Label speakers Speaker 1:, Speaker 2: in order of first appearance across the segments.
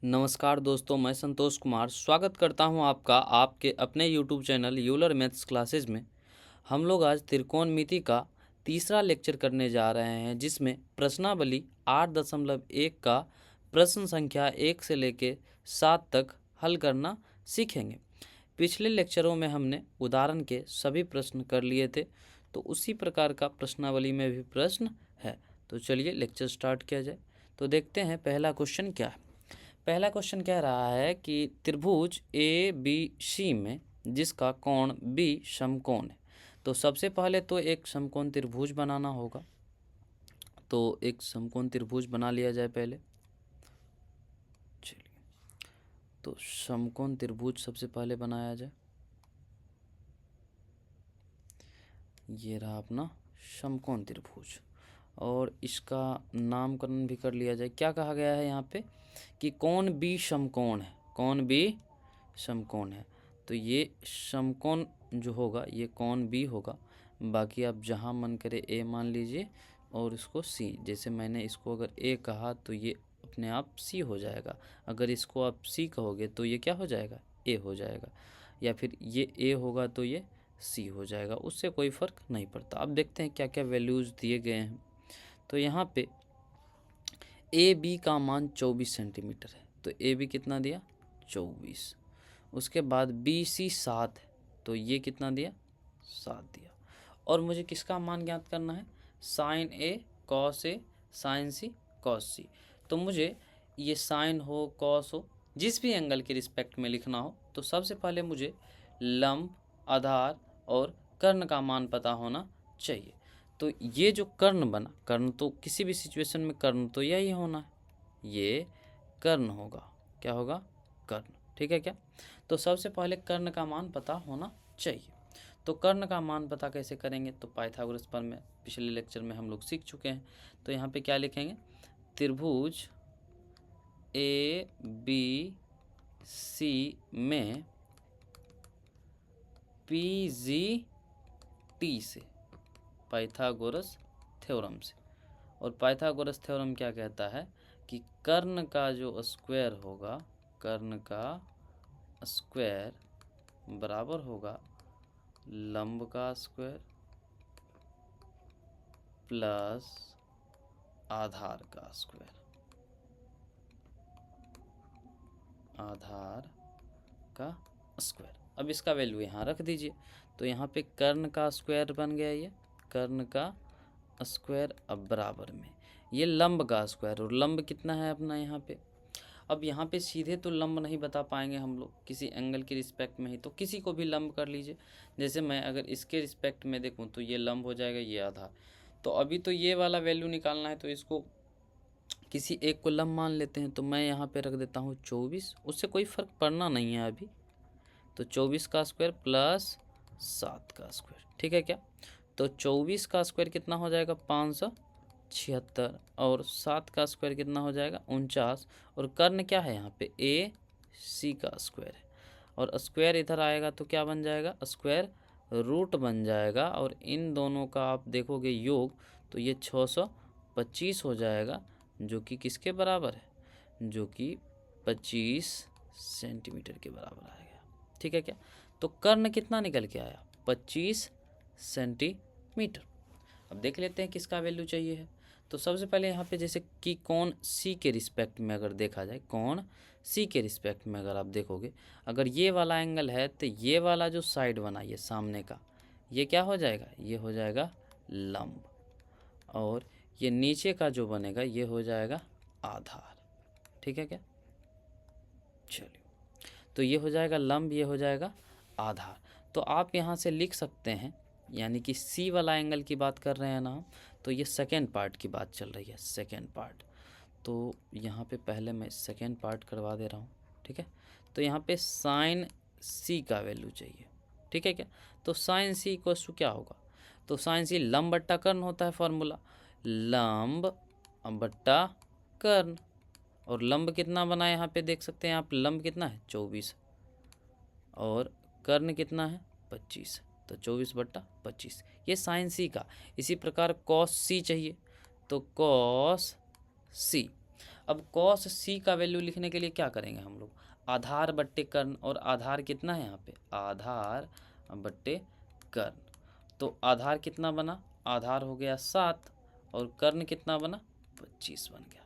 Speaker 1: नमस्कार दोस्तों, मैं संतोष कुमार स्वागत करता हूं आपका आपके अपने YouTube channel Euler maths classes में। हम लोग आज त्रिकोणमिति का तीसरा लेक्चर करने जा रहे हैं, जिसमें प्रश्नावली 8.1 का प्रश्न संख्या 1 से लेकर 7 तक हल करना सीखेंगे। पिछले लेक्चरों में हमने उदाहरण के सभी प्रश्न कर लिए थे, तो उसी प्रकार का प्रश्नावली में भी प्रश्न है। तो चलिए लेक्चर स्टार्ट किया जाए। तो देखते हैं पहला क्वेश्चन क्या है। पहला क्वेश्चन कह रहा है कि त्रिभुज ए बी सी में जिसका कोण बी समकोण है। तो सबसे पहले तो एक समकोण त्रिभुज बनाना होगा। तो एक समकोण त्रिभुज बना लिया जाए पहले। चलिए, तो समकोण त्रिभुज सबसे पहले बनाया जाए। ये रहा अपना समकोण त्रिभुज, और इसका नामकरण भी कर लिया जाए। क्या कहा गया है यहाँ पे कि कोण बी समकोण है, कोण बी समकोण है। तो ये समकोण जो होगा ये कोण बी होगा। बाकी आप जहाँ मन करे ए मान लीजिए और इसको सी। जैसे मैंने इसको अगर ए कहा तो ये अपने आप सी हो जाएगा। अगर इसको आप सी कहोगे तो ये क्या हो जाएगा, ए हो जाएगा। या फिर ये ए होगा तो ये सी हो जाएगा, उससे कोई फ़र्क नहीं पड़ता। अब देखते हैं क्या क्या वैल्यूज़ दिए गए हैं। तो यहाँ पे ए बी का मान 24 सेंटीमीटर है, तो ए बी कितना दिया 24। उसके बाद बी सी 7 है, तो ये कितना दिया 7 दिया। और मुझे किसका मान ज्ञात करना है, साइन ए साइन सी कॉस सी। तो मुझे ये साइन हो कॉस हो जिस भी एंगल के रिस्पेक्ट में लिखना हो, तो सबसे पहले मुझे लंब, आधार और कर्ण का मान पता होना चाहिए। तो ये जो कर्ण बना, कर्ण तो किसी भी सिचुएशन में कर्ण तो यही होना है, ये कर्ण होगा। क्या होगा, कर्ण। ठीक है क्या। तो सबसे पहले कर्ण का मान पता होना चाहिए। तो कर्ण का मान पता कैसे करेंगे, तो पाइथागोरस प्रमेय में पिछले लेक्चर में हम लोग सीख चुके हैं। तो यहाँ पे क्या लिखेंगे, त्रिभुज ए बी सी में पी जी टी से, पाइथागोरस थ्योरम से। और पाइथागोरस थ्योरम क्या कहता है कि कर्ण का जो स्क्वायर होगा, कर्ण का स्क्वायर बराबर होगा लंब का स्क्वायर प्लस आधार का स्क्वायर, आधार का स्क्वायर। अब इसका वैल्यू यहाँ रख दीजिए। तो यहाँ पे कर्ण का स्क्वायर बन गया, ये कर्ण का स्क्वायर अब बराबर में ये लंब का स्क्वायर। और लंब कितना है अपना यहाँ पे। अब यहाँ पे सीधे तो लंब नहीं बता पाएंगे हम लोग, किसी एंगल के रिस्पेक्ट में ही। तो किसी को भी लंब कर लीजिए। जैसे मैं अगर इसके रिस्पेक्ट में देखूँ तो ये लंब हो जाएगा, ये आधार। तो अभी तो ये वाला वैल्यू निकालना है, तो इसको किसी एक को लंब मान लेते हैं। तो मैं यहाँ पे रख देता हूँ 24, उससे कोई फ़र्क पड़ना नहीं है अभी। तो 24 का स्क्वायर प्लस 7 का स्क्वायर, ठीक है क्या। तो 24 का स्क्वायर कितना हो जाएगा 576, और 7 का स्क्वायर कितना हो जाएगा 49। और कर्ण क्या है यहाँ पे, ए सी का स्क्वायर है। और स्क्वायर इधर आएगा तो क्या बन जाएगा, स्क्वायर रूट बन जाएगा। और इन दोनों का आप देखोगे योग, तो ये 625 हो जाएगा, जो कि किसके बराबर है, जो कि 25 सेंटीमीटर के बराबर आएगा। ठीक है क्या। तो कर्ण कितना निकल के आया, 25 सेंटीमीटर। अब देख लेते हैं किसका वैल्यू चाहिए है। तो सबसे पहले यहाँ पे जैसे कि कोण सी के रिस्पेक्ट में अगर देखा जाए, कोण सी के रिस्पेक्ट में अगर आप देखोगे, अगर ये वाला एंगल है तो ये वाला जो साइड बना ये सामने का, ये क्या हो जाएगा, ये हो जाएगा लंब। और ये नीचे का जो बनेगा ये हो जाएगा आधार। ठीक है क्या। चलिए, तो ये हो जाएगा लंब, ये हो जाएगा आधार। तो आप यहाँ से लिख सकते हैं, यानी कि सी वाला एंगल की बात कर रहे हैं ना हम, तो ये सेकेंड पार्ट की बात चल रही है, सेकेंड पार्ट। तो यहाँ पे पहले मैं सेकेंड पार्ट करवा दे रहा हूँ। ठीक है। तो यहाँ पे साइन सी का वैल्यू चाहिए। ठीक है क्या। तो साइन सी इक्वल्स टू क्या होगा, तो साइन सी लंब बट्टा कर्ण होता है फॉर्मूला, लंब बट्टा कर्ण। और लंब कितना बना है यहाँ पे देख सकते हैं आप, लंब कितना है 24, और कर्ण कितना है 25। तो 24/25 ये साइन सी का। इसी प्रकार कॉस सी चाहिए, तो कॉस सी। अब कॉस सी का वैल्यू लिखने के लिए क्या करेंगे हम लोग, आधार बट्टे कर्ण, और आधार कितना है यहाँ पे, आधार बट्टे कर्ण। तो आधार कितना बना, आधार हो गया 7 और कर्ण कितना बना 25 बन गया।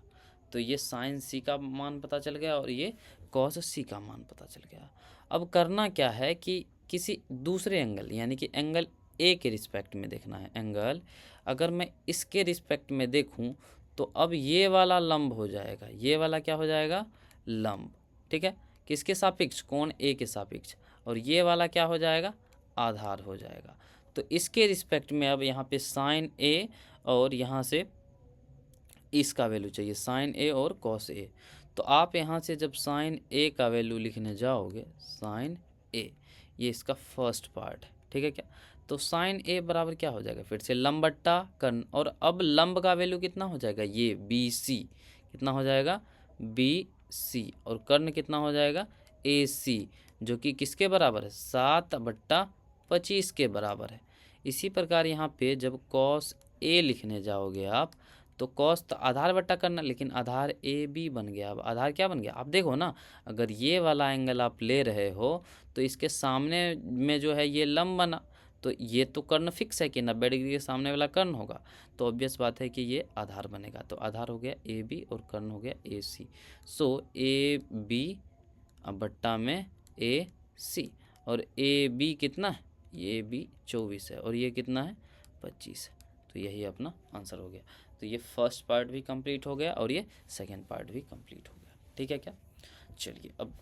Speaker 1: तो ये साइन सी का मान पता चल गया और ये कॉस सी का मान पता चल गया। अब करना क्या है कि किसी दूसरे एंगल यानी कि एंगल ए के रिस्पेक्ट में देखना है। एंगल अगर मैं इसके रिस्पेक्ट में देखूं तो अब ये वाला लंब हो जाएगा, ये वाला क्या हो जाएगा, लंब, ठीक है, किसके सापेक्ष, कोण ए के सापेक्ष, और ये वाला क्या हो जाएगा, आधार हो जाएगा। तो इसके रिस्पेक्ट में अब यहाँ पे साइन ए और यहाँ से इसका वैल्यू चाहिए, साइन ए और कॉस ए। तो आप यहाँ से जब साइन ए का वैल्यू लिखने जाओगे, साइन ए, ये इसका फर्स्ट पार्ट है, ठीक है क्या, तो साइन ए बराबर क्या हो जाएगा, फिर से लंब बट्टा कर्ण, और अब लंब का वैल्यू कितना हो जाएगा, ये बी सी, कितना हो जाएगा, बी सी, और कर्ण कितना हो जाएगा, ए सी, जो कि किसके बराबर है, 7/25 के बराबर है। इसी प्रकार यहाँ पे जब कॉस ए लिखने जाओगे आप, तो कॉस तो आधार बट्टा करना, लेकिन आधार ए बी बन गया। अब आधार क्या बन गया, आप देखो ना, अगर ये वाला एंगल आप ले रहे हो तो इसके सामने में जो है ये लंब बना, तो ये तो कर्ण फिक्स है कि 90 डिग्री के सामने वाला कर्ण होगा, तो ऑब्वियस बात है कि ये आधार बनेगा। तो आधार हो गया ए बी और कर्ण हो गया ए सी। सो ए बी बट्टा में ए सी, और ए बी कितना है, ये बी 24 है और ये कितना है 25 है। तो यही अपना आंसर हो गया। तो ये फर्स्ट पार्ट भी कंप्लीट हो गया और ये सेकंड पार्ट भी कंप्लीट हो गया, ठीक है क्या। चलिए अब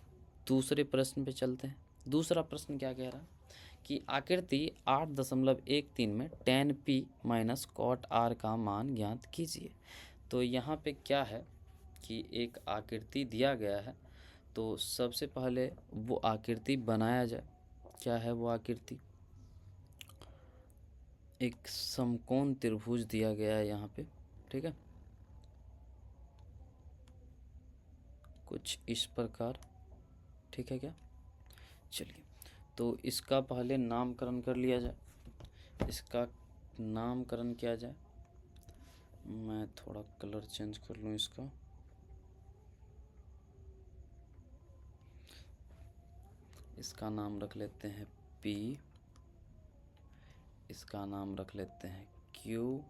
Speaker 1: दूसरे प्रश्न पे चलते हैं। दूसरा प्रश्न क्या कह रहा है कि आकृति 8.13 में tan p minus cot r का मान ज्ञात कीजिए। तो यहाँ पे क्या है कि एक आकृति दिया गया है, तो सबसे पहले वो आकृति बनाया जाए। क्या है वो आकृति, एक समकोण त्रिभुज दिया गया है यहाँ पे, ठीक है, कुछ इस प्रकार, ठीक है क्या। चलिए तो इसका पहले नामकरण कर लिया जाए, इसका नामकरण किया जाए। मैं थोड़ा कलर चेंज कर लूँ इसका, इसका नाम रख लेते हैं P, इसका नाम रख लेते हैं Q,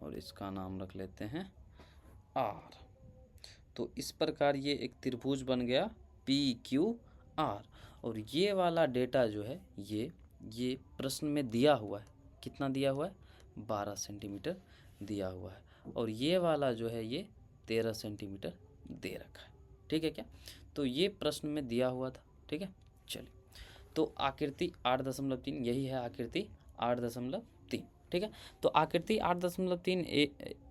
Speaker 1: और इसका नाम रख लेते हैं R। तो इस प्रकार ये एक त्रिभुज बन गया PQR, और ये वाला डेटा जो है ये प्रश्न में दिया हुआ है, कितना दिया हुआ है, 12 सेंटीमीटर दिया हुआ है, और ये वाला जो है ये 13 सेंटीमीटर दे रखा है, ठीक है क्या। तो ये प्रश्न में दिया हुआ था, ठीक है। चलिए तो आकृति 8.3, यही है आकृति 8.3, ठीक है। तो आकृति 8.3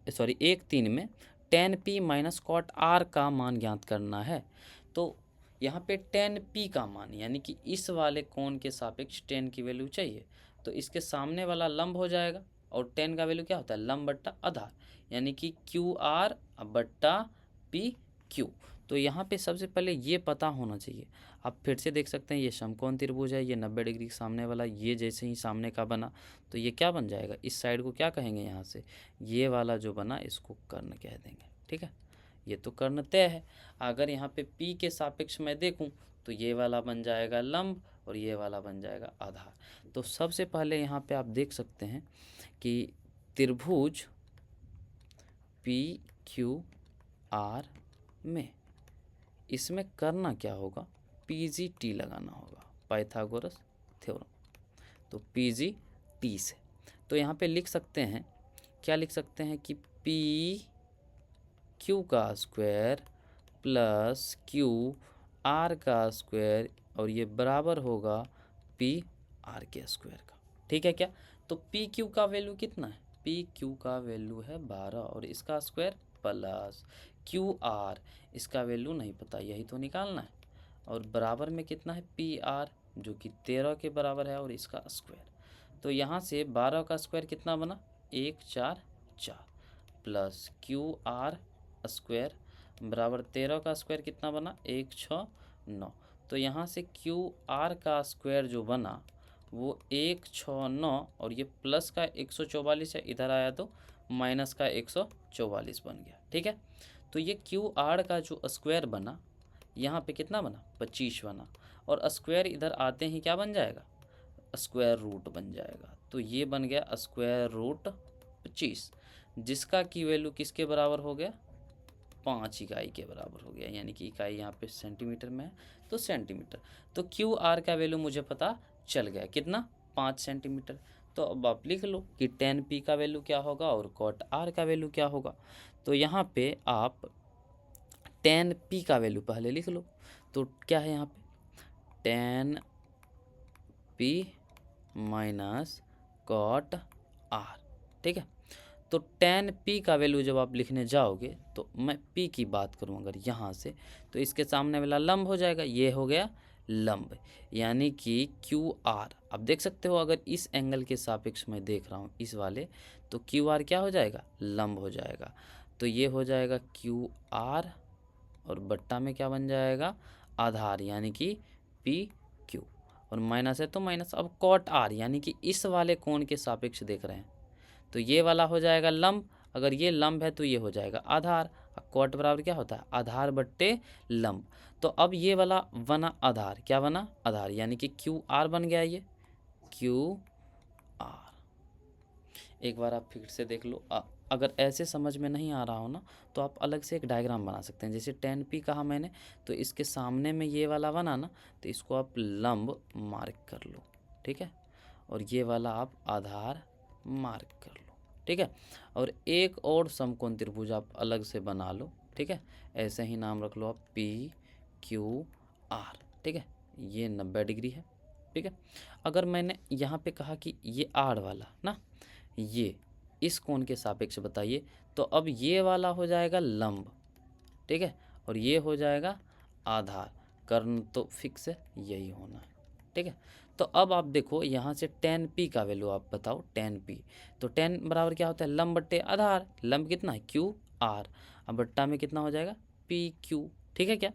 Speaker 1: 1.3 में tan p minus cot r का मान ज्ञात करना है। तो यहाँ पे tan p का मान यानी कि इस वाले कोण के सापेक्ष tan की वैल्यू चाहिए, तो इसके सामने वाला लंब हो जाएगा, और tan का वैल्यू क्या होता है, लंब बट्टा आधार, यानी कि QR बट्टा PQ। तो यहाँ पे सबसे पहले ये पता होना चाहिए। आप फिर से देख सकते हैं ये समकोण त्रिभुज है, ये 90 डिग्री के सामने वाला, ये जैसे ही सामने का बना तो ये क्या बन जाएगा, इस साइड को क्या कहेंगे, यहाँ से ये वाला जो बना इसको कर्ण कह देंगे, ठीक है। ये तो कर्ण तय है। अगर यहाँ पे P के सापेक्ष में देखूँ तो ये वाला बन जाएगा लंब और ये वाला बन जाएगा आधार। तो सबसे पहले यहाँ पे आप देख सकते हैं कि त्रिभुज PQR में इसमें करना क्या होगा, PGT लगाना होगा, पाइथागोरस थ्योरम। तो PGT से तो यहाँ पे लिख सकते हैं, क्या लिख सकते हैं कि PQ का स्क्वायर प्लस QR का स्क्वायर, और ये बराबर होगा PR के स्क्वायर का, ठीक है क्या। तो PQ का वैल्यू कितना है, PQ का वैल्यू है 12, और इसका स्क्वायर प्लस QR, इसका वैल्यू नहीं पता, यही तो निकालना है, और बराबर में कितना है PR, जो कि 13 के बराबर है, और इसका स्क्वायर। तो यहाँ से 12 का स्क्वायर कितना बना, 144, प्लस QR स्क्वायर बराबर 13 का स्क्वायर कितना बना, 169। तो यहाँ से QR का स्क्वायर जो बना वो 169, और ये प्लस का 144 है, इधर आया तो माइनस का 144 बन गया, ठीक है। तो ये क्यू आर का जो स्क्वायर बना यहाँ पे कितना बना 25 बना, और स्क्वायर इधर आते ही क्या बन जाएगा स्क्वायर रूट बन जाएगा। तो ये बन गया स्क्वायर रूट 25, जिसका की वैल्यू किसके बराबर हो गया 5 इकाई के बराबर हो गया, यानी कि इकाई यहाँ पे सेंटीमीटर में है तो सेंटीमीटर। तो क्यू आर का वैल्यू मुझे पता चल गया कितना 5 सेंटीमीटर। तो अब आप लिख लो कि tan p का वैल्यू क्या होगा और cot r का वैल्यू क्या होगा। तो यहाँ पे आप tan p का वैल्यू पहले लिख लो। तो क्या है यहाँ पे tan p minus cot r, ठीक है। तो tan p का वैल्यू जब आप लिखने जाओगे तो मैं p की बात करूं अगर यहाँ से, तो इसके सामने वाला लंब हो जाएगा, ये हो गया लंब, यानी कि क्यू आर। आप देख सकते हो अगर इस एंगल के सापेक्ष में देख रहा हूँ इस वाले, तो क्यू आर क्या हो जाएगा लंब हो जाएगा। तो ये हो जाएगा क्यू आर और बट्टा में क्या बन जाएगा आधार, यानी कि पी क्यू, और माइनस है तो माइनस। अब कॉट आर यानी कि इस वाले कोण के सापेक्ष देख रहे हैं, तो ये वाला हो जाएगा लंब, अगर ये लंब है तो ये हो जाएगा आधार। कॉट बराबर क्या होता है आधार बट्टे लंब। तो अब ये वाला बना आधार, क्या बना आधार, यानी कि क्यू आर बन गया ये क्यू आर। एक बार आप फिर से देख लो, अगर ऐसे समझ में नहीं आ रहा हो ना तो आप अलग से एक डायग्राम बना सकते हैं। जैसे tan p कहा मैंने, तो इसके सामने में ये वाला बना ना, तो इसको आप लंब मार्क कर लो, ठीक है, और ये वाला आप आधार मार्क कर लो, ठीक है। और एक और समकोण त्रिभुज आप अलग से बना लो, ठीक है, ऐसे ही नाम रख लो आप पी क्यू आर, ठीक है, ये 90 डिग्री है, ठीक है। अगर मैंने यहाँ पे कहा कि ये आर वाला ना, ये इस कोण के सापेक्ष बताइए, तो अब ये वाला हो जाएगा लंब, ठीक है, और ये हो जाएगा आधार। कर्ण तो फिक्स है, यही होना है, ठीक है। तो अब आप देखो यहाँ से tan p का वैल्यू आप बताओ tan p, तो tan बराबर क्या होता है लंब बट्टे आधार, लंब कितना है क्यू आर, अब बट्टा में कितना हो जाएगा पी क्यू, ठीक है क्या।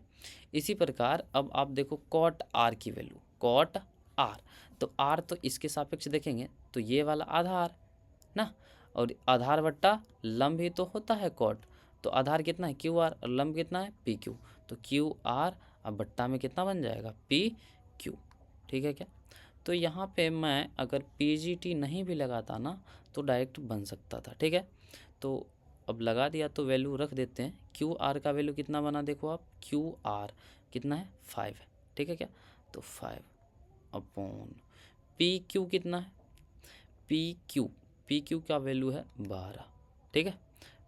Speaker 1: इसी प्रकार अब आप देखो cot r की वैल्यू, cot r, तो r तो इसके सापेक्ष देखेंगे तो ये वाला आधार ना, और आधार बट्टा लंब ही तो होता है कॉट, तो आधार कितना है क्यू आर और लंब कितना है पी क्यू, तो क्यू आर अब बट्टा में कितना बन जाएगा पी क्यू, ठीक है क्या। तो यहाँ पे मैं अगर पीजीटी नहीं भी लगाता ना तो डायरेक्ट बन सकता था, ठीक है। तो अब लगा दिया तो वैल्यू रख देते हैं। क्यू आर का वैल्यू कितना बना देखो आप, क्यू आर कितना है 5 है, ठीक है क्या, तो 5 अपॉन पी क्यू कितना है पी क्यू का वैल्यू है 12, ठीक है,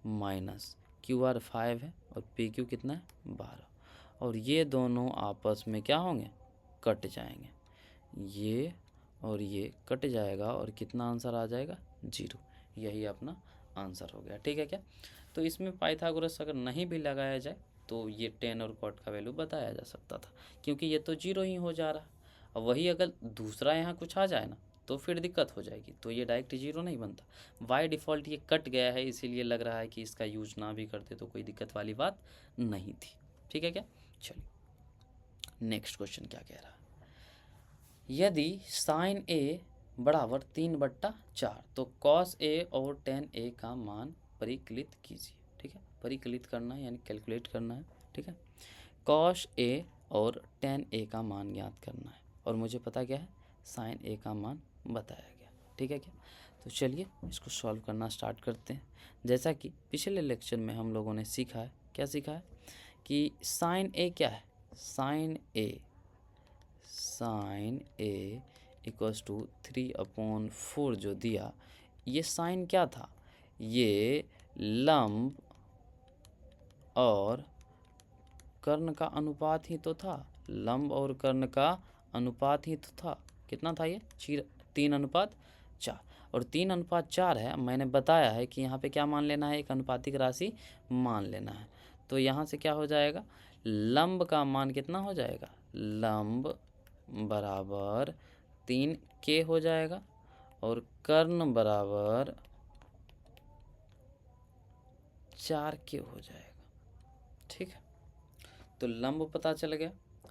Speaker 1: माइनस क्यू आर 5 है और पी क्यू कितना है 12, और ये दोनों आपस में क्या होंगे कट जाएंगे, ये और ये कट जाएगा और कितना आंसर आ जाएगा 0, यही अपना आंसर हो गया, ठीक है क्या। तो इसमें पाइथागोरस अगर नहीं भी लगाया जाए तो ये tan और cot का वैल्यू बताया जा सकता था, क्योंकि ये तो 0 ही हो जा रहा। अब वही अगर दूसरा यहाँ कुछ आ जाए ना तो फिर दिक्कत हो जाएगी, तो ये डायरेक्ट 0 नहीं बनता। बाय डिफ़ॉल्ट ये कट गया है, इसीलिए लग रहा है कि इसका यूज ना भी करते तो कोई दिक्कत वाली बात नहीं थी, ठीक है क्या। चलिए नेक्स्ट क्वेश्चन क्या कह रहा है, यदि साइन ए बराबर 3/4 तो cos a और tan a का मान परिकलित कीजिए, ठीक है, परिकलित करना है यानी कैलकुलेट करना है, ठीक है। cos a और tan a का मान ज्ञात करना है, और मुझे पता क्या है साइन a का मान बताया गया, ठीक है क्या। तो चलिए इसको सॉल्व करना स्टार्ट करते हैं। जैसा कि पिछले लेक्चर में हम लोगों ने सीखा है, क्या सीखा है कि साइन a क्या है, साइन a इक्वल्स टू 3/4 जो दिया, ये साइन क्या था, ये लंब और कर्ण का अनुपात ही तो था, लंब और कर्ण का अनुपात ही तो था। कितना था ये 3/4, और 3/4 है। मैंने बताया है कि यहाँ पे क्या मान लेना है, एक अनुपातिक राशि मान लेना है। तो यहाँ से क्या हो जाएगा, लंब का मान कितना हो जाएगा, लंब बराबर 3k हो जाएगा और कर्ण बराबर 4k हो जाएगा, ठीक है। तो लंब पता चल गया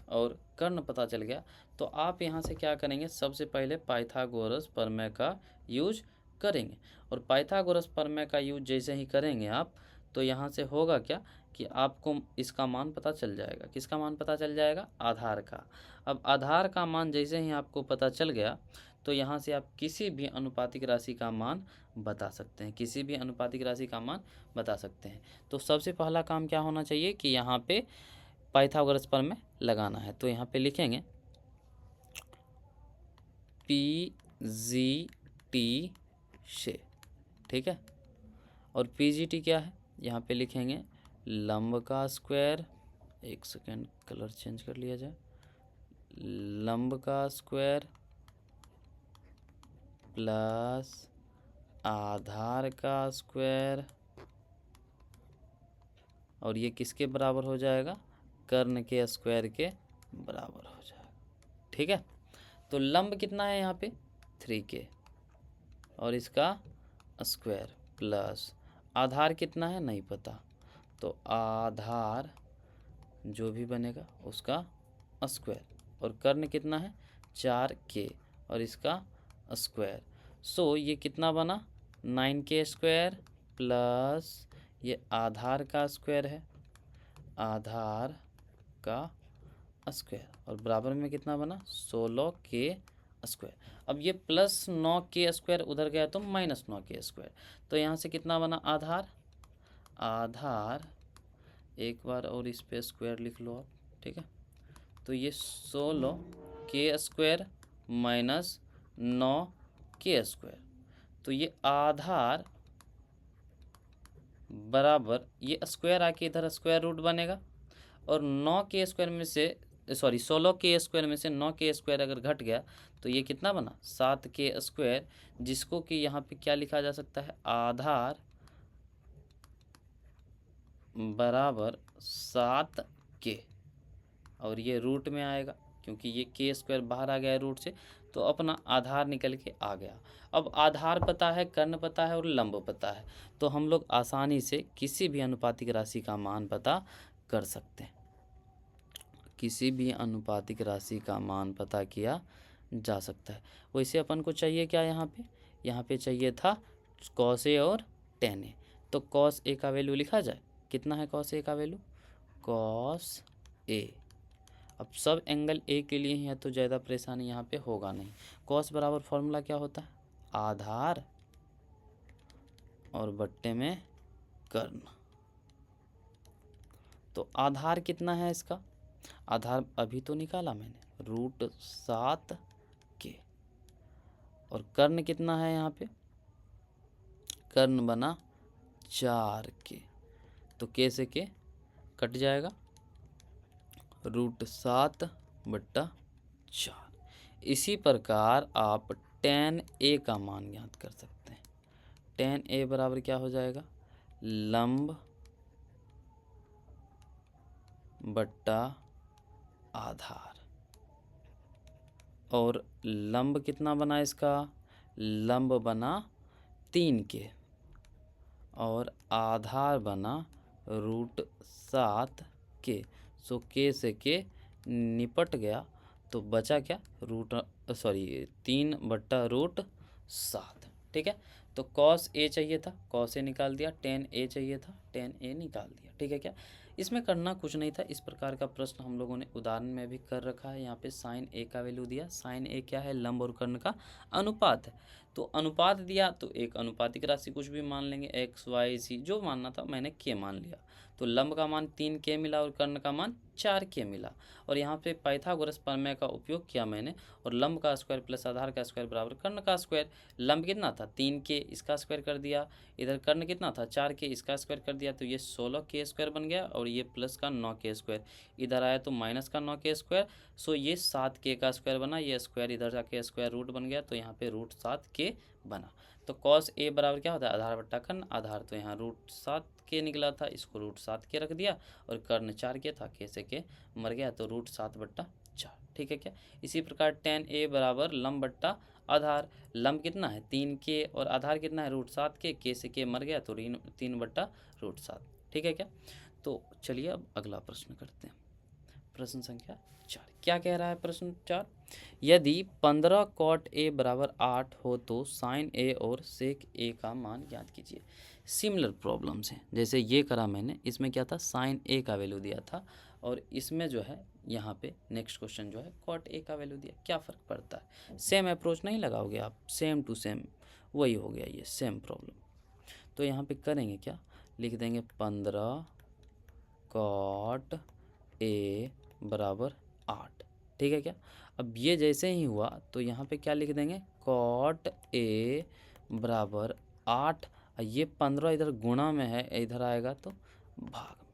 Speaker 1: और कर्ण पता चल गया, तो आप यहाँ से क्या करेंगे, सबसे पहले पाइथागोरस प्रमेय का यूज करेंगे, और पाइथागोरस प्रमेय का यूज जैसे ही करेंगे आप, तो यहाँ से होगा क्या कि आपको इसका मान पता चल जाएगा। किसका मान पता चल जाएगा? आधार का। अब आधार का मान जैसे ही आपको पता चल गया तो यहाँ से आप किसी भी अनुपातिक राशि का मान बता सकते हैं, किसी भी अनुपातिक राशि का मान बता सकते हैं। तो सबसे पहला काम क्या होना चाहिए कि यहाँ पे पाइथागोरस प्रमेय लगाना है। तो यहाँ पे लिखेंगे PGT से, ठीक है। और PGT क्या है? यहाँ पे लिखेंगे लंब का स्क्वायर, एक सेकेंड कलर चेंज कर लिया जाए, लंब का स्क्वायर प्लस आधार का स्क्वायर, और ये किसके बराबर हो जाएगा? कर्ण के स्क्वायर के बराबर हो जाएगा, ठीक है। तो लंब कितना है यहाँ पे? 3k और इसका स्क्वायर प्लस आधार कितना है नहीं पता, तो आधार जो भी बनेगा उसका स्क्वायर, और कर्ण कितना है? 4k और इसका स्क्वायर। सो ये कितना बना? 9k स्क्वायर प्लस ये आधार का स्क्वायर है, आधार का स्क्वायर, और बराबर में कितना बना? 16k square. अब ये प्लस 9k स्क्वायर उधर गया तो माइनस 9k स्क्वायर, तो यहाँ से कितना बना? आधार, आधार एक बार और इस पे स्क्वायर लिख लो आप, ठीक है। तो ये 16k square minus 9k square, तो ये आधार बराबर ये स्क्वायर आके इधर स्क्वायर रूट बनेगा, और 9k स्क्वायर में से 16k स्क्वायर में से 9k स्क्वायर अगर घट गया तो ये कितना बना? 7k स्क्वायर, जिसको कि यहाँ पे क्या लिखा जा सकता है? आधार बराबर 7k, और ये रूट में आएगा क्योंकि ये k स्क्वायर बाहर आ गया है रूट से, तो अपना आधार निकल के आ गया। अब आधार पता है, कर्ण पता है और लंब पता है, तो हम लोग आसानी से किसी भी अनुपातिक राशि का मान पता कर सकते हैं। किसी भी अनुपातिक राशि का मान पता किया जा सकता है। वैसे अपन को चाहिए क्या यहाँ पे चाहिए था cos A और tan A। तो cos A का वैल्यू लिखा जाए, कितना है cos A का वैल्यू? cos A। अब सब एंगल A के लिए ही है तो ज़्यादा परेशानी यहाँ पे होगा नहीं। cos बराबर फॉर्मूला क्या होता है? आधार और बट्टे में कर्ण। तो आधार कितना है इसका? आधार अभी तो निकाला मैंने, √7k, और कर्ण कितना है यहाँ पे? कर्ण बना 4k, तो k से k कट जाएगा, √7/4। इसी प्रकार आप tan A का मान ज्ञात कर सकते हैं। tan A बराबर क्या हो जाएगा? लंब बट्टा आधार, और लंब कितना बना इसका? लंब बना 3k और आधार बना √7k। सो k से k निपट गया तो बचा क्या? 3/√7, ठीक है। तो cos A चाहिए था, cos A निकाल दिया, tan A चाहिए था, tan A निकाल दिया, ठीक है क्या। इसमें करना कुछ नहीं था। इस प्रकार का प्रश्न हम लोगों ने उदाहरण में भी कर रखा है। यहाँ पे sin A का वैल्यू दिया, sin A क्या है? लंब और कर्ण का अनुपात है, तो अनुपात दिया तो एक अनुपातिक राशि कुछ भी मान लेंगे, x y z जो मानना था मैंने k मान लिया। तो लंब का मान 3k मिला और कर्ण का मान 4k मिला, और यहाँ पे पाइथागोरस प्रमेय का उपयोग किया मैंने, और लंब का स्क्वायर प्लस आधार का स्क्वायर बराबर कर्ण का स्क्वायर। लंब कितना था? 3k, इसका स्क्वायर कर दिया, इधर कर्ण कितना था? 4k, इसका स्क्वायर कर दिया, तो ये 16k स्क्वायर बन गया, और ये प्लस का 9k स्क्वायर, इधर आया तो माइनस का 9k स्क्वायर। सो ये 7k का स्क्वायर बना, ये स्क्वायर इधर जाके स्क्वायर रूट बन गया, तो यहाँ पे √7k बना। तो cos A बराबर क्या होता है? आधार बट्टा कर्ण। आधार तो यहाँ √7k निकला था, इसको √7k रख दिया, और कर्ण 4k था, k से k मर गया, तो √7/4, ठीक है क्या। इसी प्रकार tan A बराबर लंब बट्टा आधार। लंब कितना है? 3k और आधार कितना है? √7k, k से k मर गया तो 3/√7, ठीक है क्या। तो चलिए अब अगला प्रश्न करते हैं। प्रश्न संख्या 4 क्या कह रहा है? प्रश्न 4, यदि 15 कॉट ए बराबर 8 हो तो साइन ए और सेक ए का मान ज्ञात कीजिए। सिमिलर प्रॉब्लम्स हैं, जैसे ये करा मैंने, इसमें क्या था, साइन ए का वैल्यू दिया था, और इसमें जो है यहाँ पे नेक्स्ट क्वेश्चन जो है कॉट ए का वैल्यू दिया। क्या फ़र्क पड़ता है? सेम अप्रोच नहीं लगाओगे आप, सेम टू सेम वही हो गया, ये सेम प्रॉब्लम। तो यहाँ पे करेंगे क्या, लिख देंगे 15 कॉट ए बराबर 8, ठीक है क्या। अब ये जैसे ही हुआ तो यहाँ पे क्या लिख देंगे, कॉट ए बराबर 8, ये 15 इधर गुणा में है, इधर आएगा तो भाग में।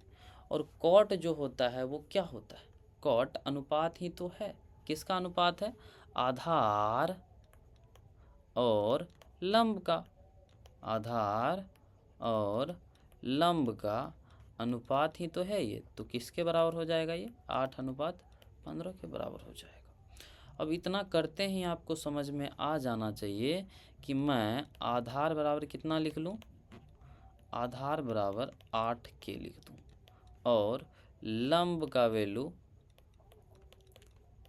Speaker 1: और कॉट जो होता है वो क्या होता है, कॉट अनुपात ही तो है। किसका अनुपात है? आधार और लंब का। आधार और लंब का अनुपात ही तो है ये, तो किसके बराबर हो जाएगा ये? 8:15 के बराबर हो जाएगा। अब इतना करते ही आपको समझ में आ जाना चाहिए कि मैं आधार बराबर कितना लिख लूँ, आधार बराबर 8 के लिख दूँ, और लंब का वैल्यू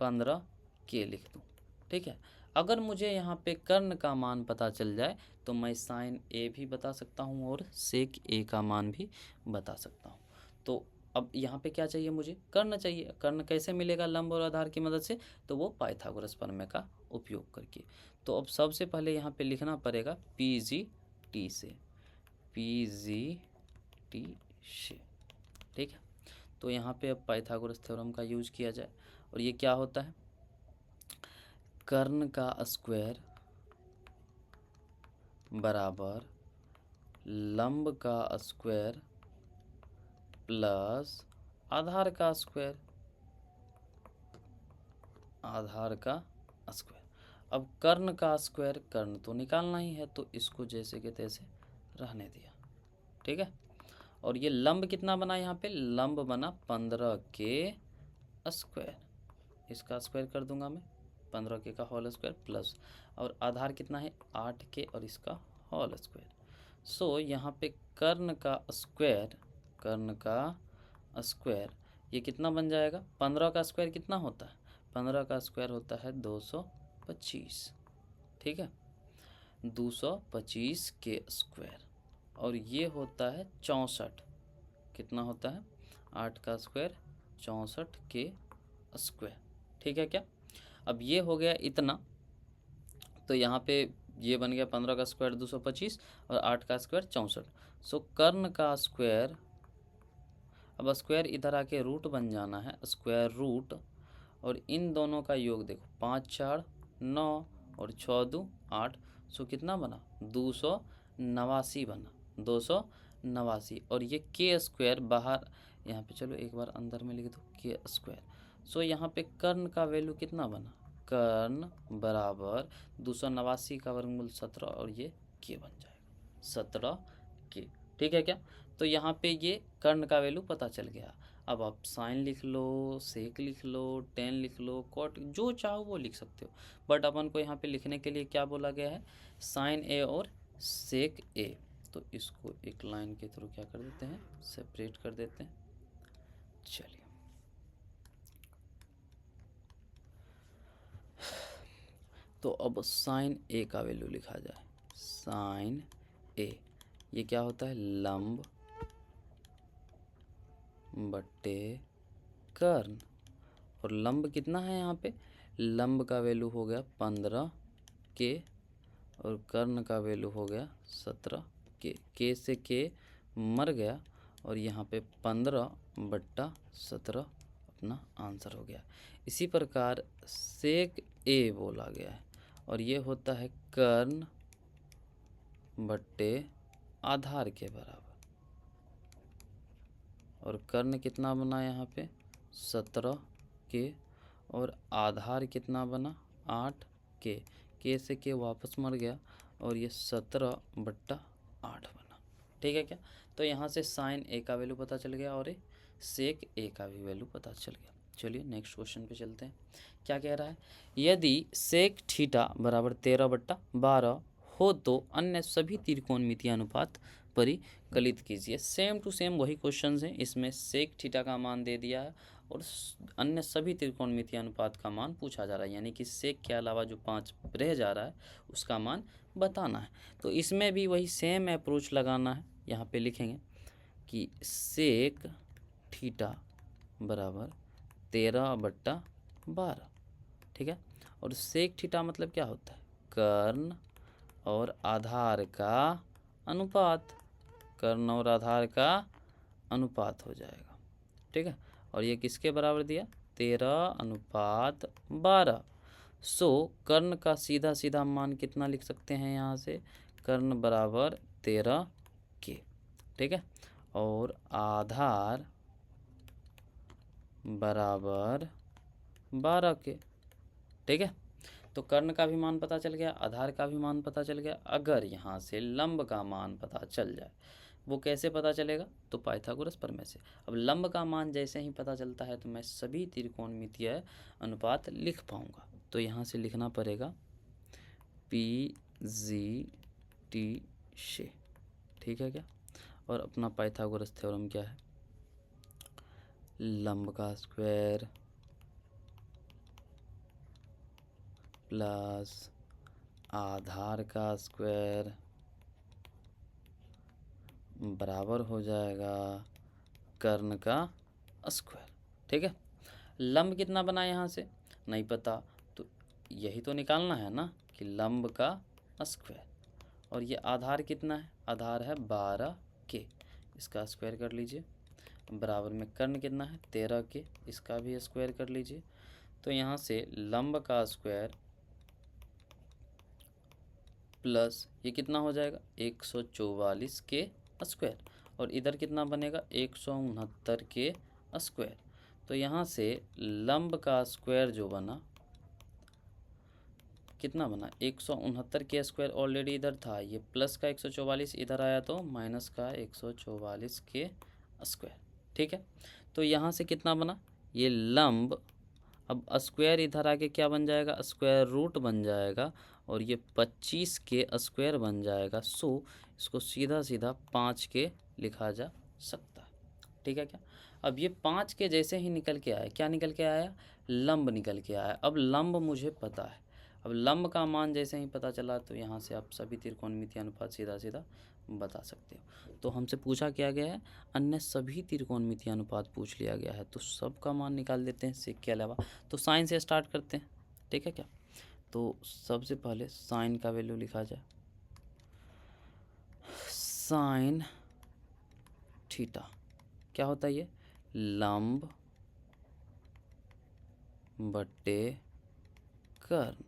Speaker 1: 15 के लिख दूँ, ठीक है। अगर मुझे यहाँ पे कर्ण का मान पता चल जाए तो मैं साइन ए भी बता सकता हूँ और सेक ए का मान भी बता सकता हूँ। तो अब यहाँ पे क्या चाहिए मुझे? कर्ण चाहिए। कर्ण कैसे मिलेगा? लंब और आधार की मदद से, तो वो पाइथागोरस प्रमेय का उपयोग करके। तो अब सबसे पहले यहाँ पे लिखना पड़ेगा PGT से, PGT से, ठीक है। तो यहाँ पे अब पाइथागोरस थ्योरम का यूज किया जाए, और ये क्या होता है, कर्ण का स्क्वायर बराबर लंब का स्क्वायर प्लस आधार का स्क्वायर, आधार का स्क्वायर। अब कर्ण का स्क्वायर, कर्ण तो निकालना ही है, तो इसको जैसे के तैसे रहने दिया, ठीक है। और ये लंब कितना बना यहाँ पे? लंब बना 15 के स्क्वायर, इसका स्क्वायर कर दूंगा मैं, 15 के का होल स्क्वायर प्लस, और आधार कितना है? 8 के, और इसका होल स्क्वायर। सो यहाँ पे कर्ण का स्क्वायर, कर्ण का स्क्वायर ये कितना बन जाएगा? 15 का स्क्वायर कितना होता है? 15 का स्क्वायर होता है 225, ठीक है, 225 के स्क्वायर, और ये होता है 64, कितना होता है? 8 का स्क्वायर 64 के स्क्वायर, ठीक है क्या। अब ये हो गया इतना, तो यहाँ पे ये बन गया 15 का स्क्वायर 225 और 8 का स्क्वायर 64। सो कर्ण का स्क्वायर, अब स्क्वायर इधर आके रूट बन जाना है, स्क्वायर रूट, और इन दोनों का योग देखो, 5 4 9 और 6 2 8, सो कितना बना? 289 बना, 289। और ये के स्क्वायर बाहर, यहाँ पे चलो एक बार अंदर में लिख दो के स्क्वायर। सो यहाँ पे कर्ण का वैल्यू कितना बना? कर्ण बराबर 289 का वर्गमूल 17, और ये के बन जाएगा 17 के, ठीक है क्या। तो यहाँ पे ये कर्ण का वैल्यू पता चल गया। अब आप साइन लिख लो, सेक लिख लो, टेन लिख लो, कॉट, जो चाहो वो लिख सकते हो, बट अपन को यहाँ पे लिखने के लिए क्या बोला गया है? साइन ए और सेक ए। तो इसको एक लाइन के थ्रू क्या कर देते हैं? सेपरेट कर देते हैं। चलिए, तो अब साइन ए का वैल्यू लिखा जाए। साइन ए ये क्या होता है? लंब बट्टे कर्ण, और लंब कितना है यहाँ पे? लंब का वैल्यू हो गया 15 के, और कर्ण का वैल्यू हो गया 17 के से के मर गया, और यहाँ पे 15/17 अपना आंसर हो गया। इसी प्रकार सेक ए बोला गया है, और ये होता है कर्ण बट्टे आधार के बराबर, और कर्ण कितना बना यहाँ पे? 17 के, और आधार कितना बना? 8 के से के वापस मर गया, और ये 17/8 बना, ठीक है क्या। तो यहाँ से साइन ए का वैल्यू पता चल गया, और सेक ए का भी वैल्यू पता चल गया। चलिए नेक्स्ट क्वेश्चन पे चलते हैं। क्या कह रहा है? यदि सेक थीटा बराबर 13/12 हो तो अन्य सभी त्रिकोणमितीय अनुपात परिकलित कीजिए। सेम टू सेम वही क्वेश्चन हैं, इसमें सेक थीटा का मान दे दिया है और अन्य सभी त्रिकोणमितीय अनुपात का मान पूछा जा रहा है, यानी कि सेक के अलावा जो 5 रह जा रहा है उसका मान बताना है। तो इसमें भी वही सेम अप्रोच लगाना है। यहाँ पे लिखेंगे कि सेक थीटा बराबर 13/12, ठीक है। और सेक थीटा मतलब क्या होता है, कर्ण और आधार का अनुपात, कर्ण और आधार का अनुपात हो जाएगा, ठीक है। और ये किसके बराबर दिया, 13/12। सो कर्ण का सीधा सीधा मान कितना लिख सकते हैं यहाँ से, कर्ण बराबर 13 के, ठीक है। और आधार बराबर 12 के, ठीक है। तो कर्ण का भी मान पता चल गया, आधार का भी मान पता चल गया। अगर यहाँ से लंब का मान पता चल जाए, वो कैसे पता चलेगा, तो पाइथागोरस प्रमेय से। अब लंब का मान जैसे ही पता चलता है तो मैं सभी त्रिकोणमितीय अनुपात लिख पाऊंगा। तो यहाँ से लिखना पड़ेगा PGT से, ठीक है क्या। और अपना पाइथागोरस थ्योरम क्या है, लंब का स्क्वायर प्लस आधार का स्क्वायर बराबर हो जाएगा कर्ण का स्क्वायर, ठीक है। लंब कितना बना यहाँ से नहीं पता, तो यही तो निकालना है ना कि लंब का स्क्वायर। और ये आधार कितना है, आधार है 12 के, इसका स्क्वायर कर लीजिए। बराबर में कर्ण कितना है 13 के, इसका भी स्क्वायर कर लीजिए। तो यहाँ से लंब का स्क्वायर प्लस ये कितना हो जाएगा 144 के स्क्वायर, और इधर कितना बनेगा 169 के स्क्वायर। तो यहाँ से लंब का स्क्वायर जो बना कितना बना 169 के स्क्वायर, ऑलरेडी इधर था, ये प्लस का 144 इधर आया तो माइनस का 144 के स्क्वायर, ठीक है। तो यहाँ से कितना बना ये लंब, अब स्क्वायर इधर आके क्या बन जाएगा, स्क्वायर रूट बन जाएगा, और ये 25 के स्क्वायर बन जाएगा। सो इसको सीधा सीधा 5 के लिखा जा सकता है, ठीक है क्या। अब ये 5 के जैसे ही निकल के आया, क्या निकल के आया, लंब निकल के आया। अब लंब मुझे पता है, अब लंब का मान जैसे ही पता चला तो यहाँ से आप सभी त्रिकोणमितीय अनुपात सीधा सीधा बता सकते हो। तो हमसे पूछा क्या गया है, अन्य सभी त्रिकोणमितीय अनुपात पूछ लिया गया है, तो सबका मान निकाल देते हैं सेक के अलावा। तो साइन से स्टार्ट करते हैं, ठीक है क्या। तो सबसे पहले साइन का वैल्यू लिखा जाए, साइन थीटा क्या होता है, ये लंब बट्टे कर्ण।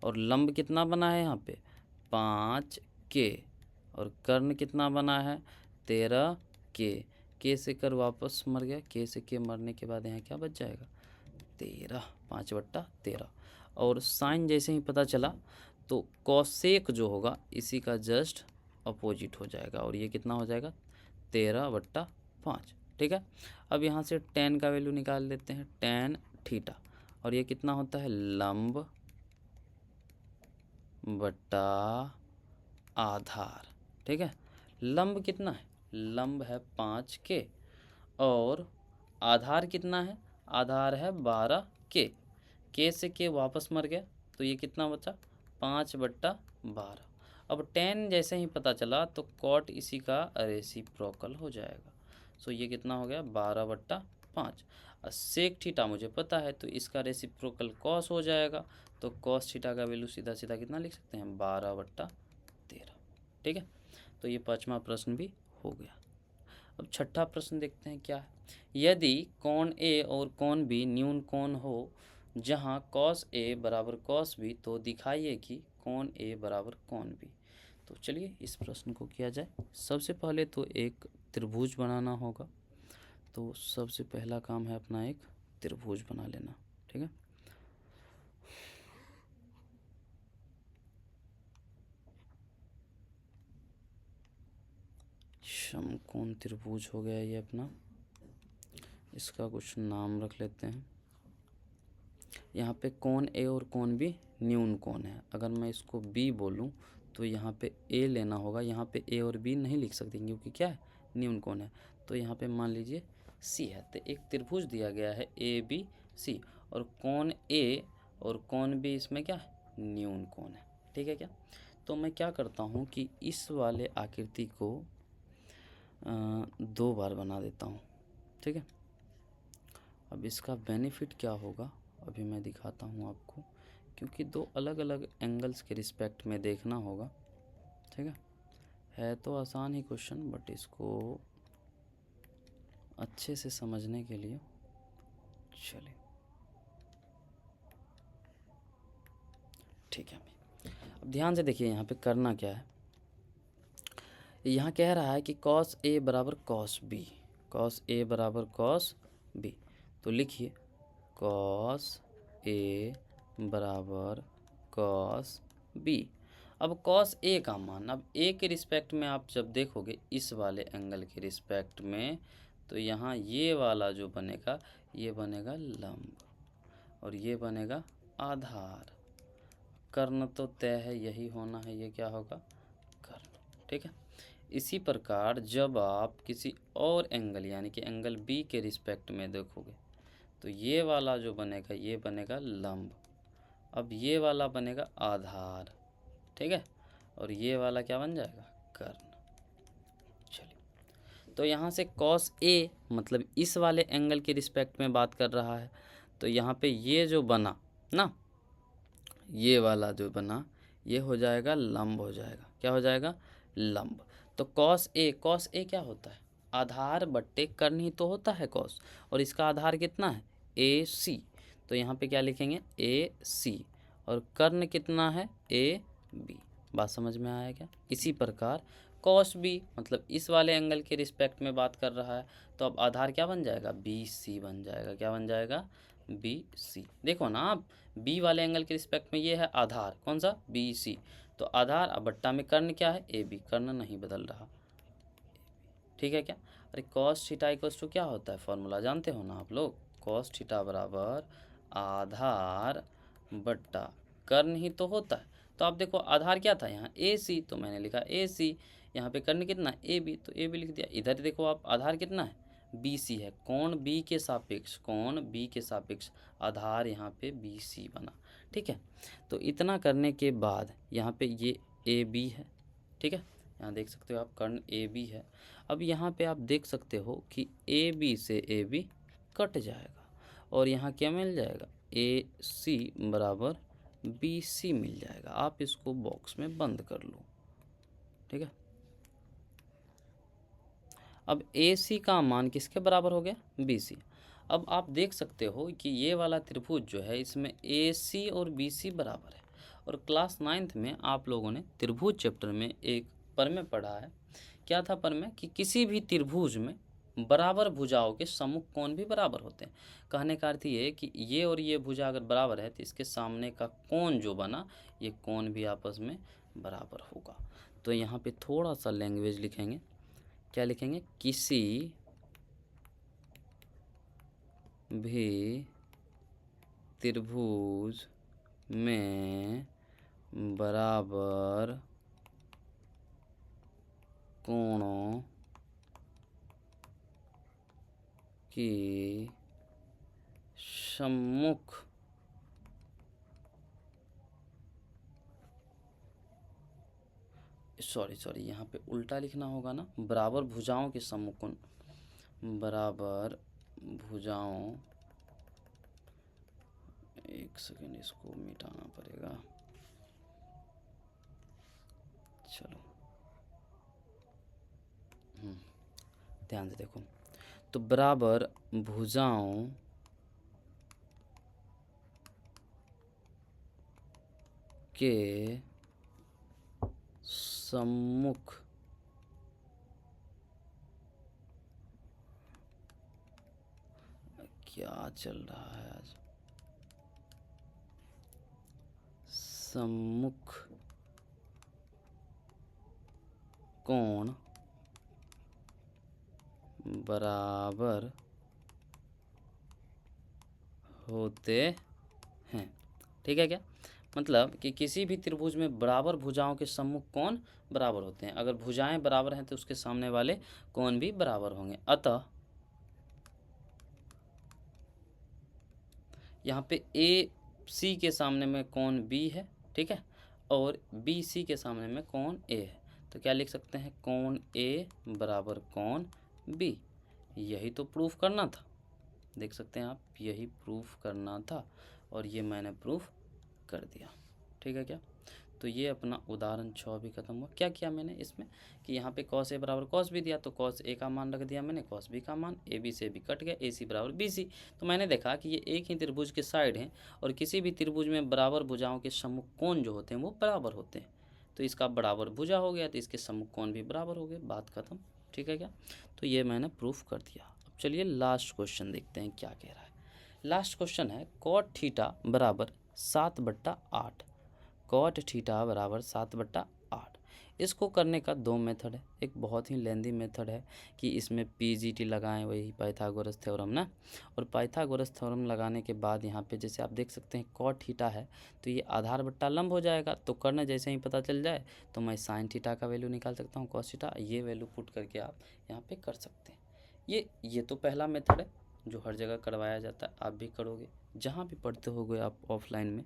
Speaker 1: और लंब कितना बना है यहाँ पे 5 के, और कर्ण कितना बना है 13 के से कर वापस मर गया, के से के मरने के बाद यहाँ क्या बच जाएगा 13, 5/13। और साइन जैसे ही पता चला तो कॉसेक जो होगा इसी का जस्ट अपोजिट हो जाएगा, और ये कितना हो जाएगा 13/5, ठीक है। अब यहाँ से टेन का वैल्यू निकाल लेते हैं, टेन थीटा, और ये कितना होता है लंब बट्टा आधार, ठीक है। लंब कितना है, लंब है 5 के, और आधार कितना है, आधार है 12 के से के वापस मर गया, तो ये कितना बचा 5/12। अब टेन जैसे ही पता चला तो कॉट इसी का रेसिप्रोकल हो जाएगा। सो ये कितना हो गया 12/5। सेक थीटा मुझे पता है तो इसका रेसिप्रोकल कॉस हो जाएगा, तो कॉस थीटा का वैल्यू सीधा सीधा कितना लिख सकते हैं 12/13, ठीक है। तो ये 5वां प्रश्न भी हो गया। अब छठा प्रश्न देखते हैं क्या है, यदि कोण ए और कोण बी न्यून कोण हो जहां कॉस ए बराबर कॉस बी, तो दिखाइए कि कोण ए बराबर कोण बी। तो चलिए इस प्रश्न को किया जाए। सबसे पहले तो एक त्रिभुज बनाना होगा, तो सबसे पहला काम है अपना एक त्रिभुज बना लेना, ठीक है। समकोण त्रिभुज हो गया ये अपना, इसका कुछ नाम रख लेते हैं। यहाँ पे कोण ए और कोण बी न्यून कोण है, अगर मैं इसको बी बोलूँ तो यहाँ पे ए लेना होगा, यहाँ पे ए और बी नहीं लिख सकते क्योंकि क्या है न्यून कोण है। तो यहाँ पे मान लीजिए सी है। तो एक त्रिभुज दिया गया है ए बी सी, और कोण ए और कोण बी इसमें क्या है, न्यून कोण है। ठीक है क्या। तो मैं क्या करता हूँ कि इस वाले आकृति को 2 बार बना देता हूँ। ठीक है। अब इसका बेनिफिट क्या होगा अभी मैं दिखाता हूँ आपको, क्योंकि 2 अलग अलग एंगल्स के रिस्पेक्ट में देखना होगा। ठीक है तो आसान ही क्वेश्चन, बट इसको अच्छे से समझने के लिए चलिए ठीक है। अब ध्यान से देखिए यहाँ पे करना क्या है। यहाँ कह रहा है कि cos A बराबर cos B, cos A बराबर cos B। तो लिखिए cos A बराबर cos B। अब cos A का मान, अब A के रिस्पेक्ट में आप जब देखोगे इस वाले एंगल के रिस्पेक्ट में, तो यहाँ ये वाला जो बनेगा ये बनेगा लंब और ये बनेगा आधार। कर्ण तो तय है, यही होना है, ये क्या होगा, कर्ण। ठीक है। इसी प्रकार जब आप किसी और एंगल यानी कि एंगल बी के रिस्पेक्ट में देखोगे तो ये वाला जो बनेगा ये बनेगा लंब, अब ये वाला बनेगा आधार। ठीक है। और ये वाला क्या बन जाएगा, कर्ण। चलिए तो यहाँ से cos A मतलब इस वाले एंगल के रिस्पेक्ट में बात कर रहा है, तो यहाँ पे ये जो बना ना, ये वाला जो बना ये हो जाएगा लंब, हो जाएगा, क्या हो जाएगा, लंब। तो cos A क्या होता है, आधार बट्टे कर्ण ही तो होता है cos, और इसका आधार कितना है AC। तो यहाँ पे क्या लिखेंगे AC, और कर्ण कितना है AB। बात समझ में आया क्या। इसी प्रकार cos B मतलब इस वाले एंगल के रिस्पेक्ट में बात कर रहा है, तो अब आधार क्या बन जाएगा, BC बन जाएगा। क्या बन जाएगा, BC। देखो ना आप, बी वाले एंगल के रिस्पेक्ट में ये है आधार, कौन सा, BC। तो आधार, अब बट्टा में कर्ण क्या है AB, कर्ण नहीं बदल रहा। ठीक है क्या। अरे cos थीटा इक्वल्स टू क्या होता है, फॉर्मूला जानते हो ना आप लोग, cos थीटा बराबर आधार बट्टा कर्ण ही तो होता है। तो आप देखो आधार क्या था यहाँ AC, तो मैंने लिखा AC। यहाँ पे कर्ण कितना AB, तो AB लिख दिया। इधर देखो आप आधार कितना है BC है, कोण B के सापेक्ष, कोण B के सापेक्ष आधार यहाँ पे BC बना। ठीक है। तो इतना करने के बाद यहाँ पे ये AB है। ठीक है, यहाँ देख सकते हो आप कर्ण AB है। अब यहाँ पे आप देख सकते हो कि AB से AB कट जाएगा और यहाँ क्या मिल जाएगा, AC बराबर BC मिल जाएगा। आप इसको बॉक्स में बंद कर लो। ठीक है। अब AC का मान किसके बराबर हो गया, BC। अब आप देख सकते हो कि ये वाला त्रिभुज जो है इसमें AC और BC बराबर है। और क्लास 9th में आप लोगों ने त्रिभुज चैप्टर में एक प्रमेय पढ़ा है। क्या था प्रमेय, कि किसी भी त्रिभुज में बराबर भुजाओं के सम्मुख कोण भी बराबर होते हैं। कहने का अर्थ ये है कि ये और ये भुजा अगर बराबर है तो इसके सामने का कोण जो बना ये कोण भी आपस में बराबर होगा। तो यहाँ पे थोड़ा सा लैंग्वेज लिखेंगे, क्या लिखेंगे, किसी भी त्रिभुज में बराबर कोणों की सम्मुख सॉरी यहाँ पे उल्टा लिखना होगा ना, बराबर भुजाओं के सम्मुख कोण, बराबर भुजाओं, एक सेकेंड इसको मिटाना पड़ेगा। चलो ध्यान से देखो, तो बराबर भुजाओं के सम्मुख क्या चल रहा है आज, सम्मुख कोण बराबर होते हैं। ठीक है क्या, मतलब कि किसी भी त्रिभुज में बराबर भुजाओं के सम्मुख कोण बराबर होते हैं। अगर भुजाएं बराबर हैं तो उसके सामने वाले कोण भी बराबर होंगे। अतः यहाँ पे ए सी के सामने में कौन बी है, ठीक है, और बी सी के सामने में कौन ए है, तो क्या लिख सकते हैं, कौन ए बराबर कौन बी। यही तो प्रूफ करना था, देख सकते हैं आप, यही प्रूफ करना था और ये मैंने प्रूफ कर दिया, ठीक है क्या। तो ये अपना उदाहरण 6 भी खत्म हुआ। क्या किया मैंने इसमें कि यहाँ पे कॉस ए बराबर कॉस बी दिया, तो कॉस ए का मान रख दिया मैंने, कॉस बी का मान, ए बी से भी कट गया, ए सी बराबर बी सी। तो मैंने देखा कि ये एक ही त्रिभुज के साइड हैं और किसी भी त्रिभुज में बराबर भुजाओं के सम्मुख कोण जो होते हैं वो बराबर होते हैं। तो इसका बराबर भुजा हो गया तो इसके सम्मुख कोण भी बराबर हो गए, बात खत्म, ठीक है क्या। तो ये मैंने प्रूफ कर दिया। अब चलिए लास्ट क्वेश्चन देखते हैं क्या कह रहा है। लास्ट क्वेश्चन है कॉट थीटा बराबर 7/8, कॉट थीटा बराबर 7/8। इसको करने का 2 मेथड है। एक बहुत ही लेंदी मेथड है कि इसमें पीजीटी लगाएं, वही पाइथागोरस थ्योरम ना, और पाइथागोरस थ्योरम लगाने के बाद यहाँ पे जैसे आप देख सकते हैं कॉट थीटा है तो ये आधार बट्टा लंब हो जाएगा, तो कर्ण जैसे ही पता चल जाए तो मैं साइन थीटा का वैल्यू निकाल सकता हूँ, कॉस थीटा, ये वैल्यू पुट करके आप यहाँ पर कर सकते हैं। ये तो पहला मेथड है जो हर जगह करवाया जाता है, आप भी करोगे जहाँ भी पढ़ते होगे आप, ऑफलाइन में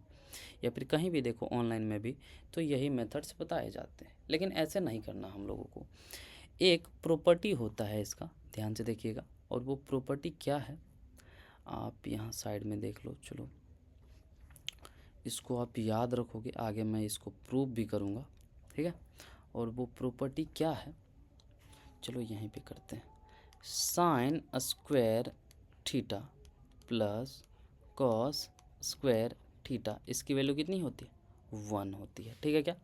Speaker 1: या फिर कहीं भी देखो ऑनलाइन में भी, तो यही मेथड्स बताए जाते हैं। लेकिन ऐसे नहीं करना हम लोगों को, एक प्रॉपर्टी होता है इसका, ध्यान से देखिएगा, और वो प्रॉपर्टी क्या है आप यहाँ साइड में देख लो। चलो इसको आप याद रखोगे, आगे मैं इसको प्रूव भी करूँगा, ठीक है। और वो प्रॉपर्टी क्या है, चलो यहीं पे करते हैं, sine square theta plus cos square theta, इसकी वैल्यू कितनी होती है, 1 होती है, ठीक है क्या।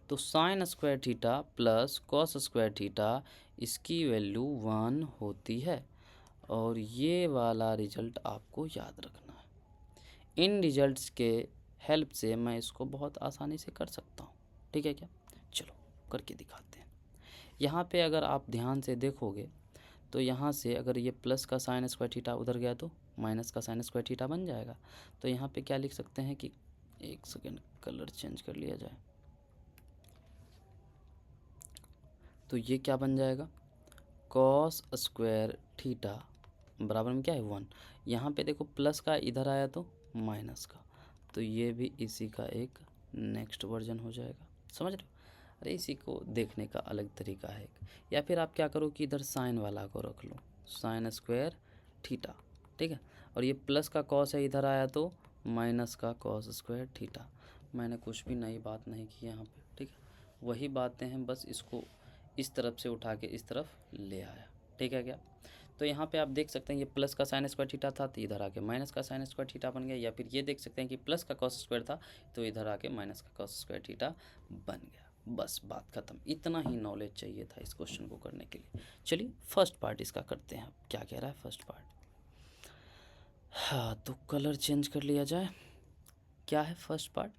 Speaker 1: तो sine square theta plus cos square theta, इसकी वैल्यू 1 होती है, और ये वाला रिजल्ट आपको याद रखना है। इन रिजल्ट्स के हेल्प से मैं इसको बहुत आसानी से कर सकता हूँ, ठीक है क्या। चलो करके दिखाते हैं। यहाँ पे अगर आप ध्यान से देखोगे तो यहाँ से अगर ये प्लस का साइन स्क्वायर थीटा उधर गया तो माइनस का साइन स्क्वायर थीटा बन जाएगा। तो यहाँ पे क्या लिख सकते हैं कि, एक सेकेंड कलर चेंज कर लिया जाए, तो ये क्या बन जाएगा, कॉस स्क्वायर थीटा बराबर में क्या है 1। यहाँ पे देखो प्लस का इधर आया तो माइनस का, तो ये भी इसी का एक नेक्स्ट वर्जन हो जाएगा, समझ रहे हो। अरे इसी को देखने का अलग तरीका है। या फिर आप क्या करो कि इधर साइन वाला को रख लो, साइन स्क्वायर थीटा, ठीक है, और ये प्लस का कॉस है इधर आया तो माइनस का कॉस स्क्वायर थीटा। मैंने कुछ भी नई बात नहीं की यहाँ पे, ठीक है, वही बातें हैं, बस इसको इस तरफ से उठा के इस तरफ ले आया, ठीक है क्या। तो यहाँ पे आप देख सकते हैं ये प्लस का साइन स्क्वायर थीटा था तो इधर आके माइनस का साइन स्क्वायर थीटा बन गया, या फिर ये देख सकते हैं कि प्लस का कॉस स्क्वायर था तो इधर आके माइनस का कॉस स्क्वायर थीटा बन गया। बस बात खत्म, इतना ही नॉलेज चाहिए था इस क्वेश्चन को करने के लिए। चलिए फर्स्ट पार्ट इसका करते हैं। क्या कह रहा है फर्स्ट पार्ट, हाँ तो कलर चेंज कर लिया जाए। क्या है फर्स्ट पार्ट,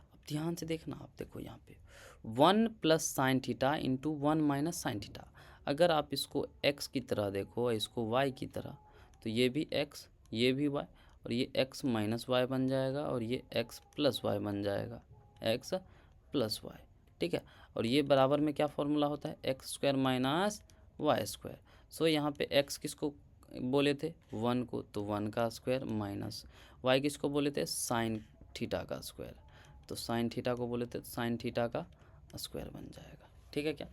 Speaker 1: अब ध्यान से देखना, आप देखो यहाँ पे 1 plus sine theta into 1 minus sine theta. अगर आप इसको x की तरह देखो, इसको y की तरह, तो ये भी x, ये भी y, और ये x माइनस वाई बन जाएगा, और ये x प्लस वाई बन जाएगा, x प्लस वाई, ठीक है। और ये बराबर में क्या फॉर्मूला होता है, X square minus Y square. So यहाँ पे x किसको बोले थे 1 को, तो 1 का स्क्वायर माइनस y किसको बोले थे साइन थीटा का स्क्वायर, तो साइन थीटा को बोले थे साइन थीटा का स्क्वायर बन जाएगा, ठीक है क्या।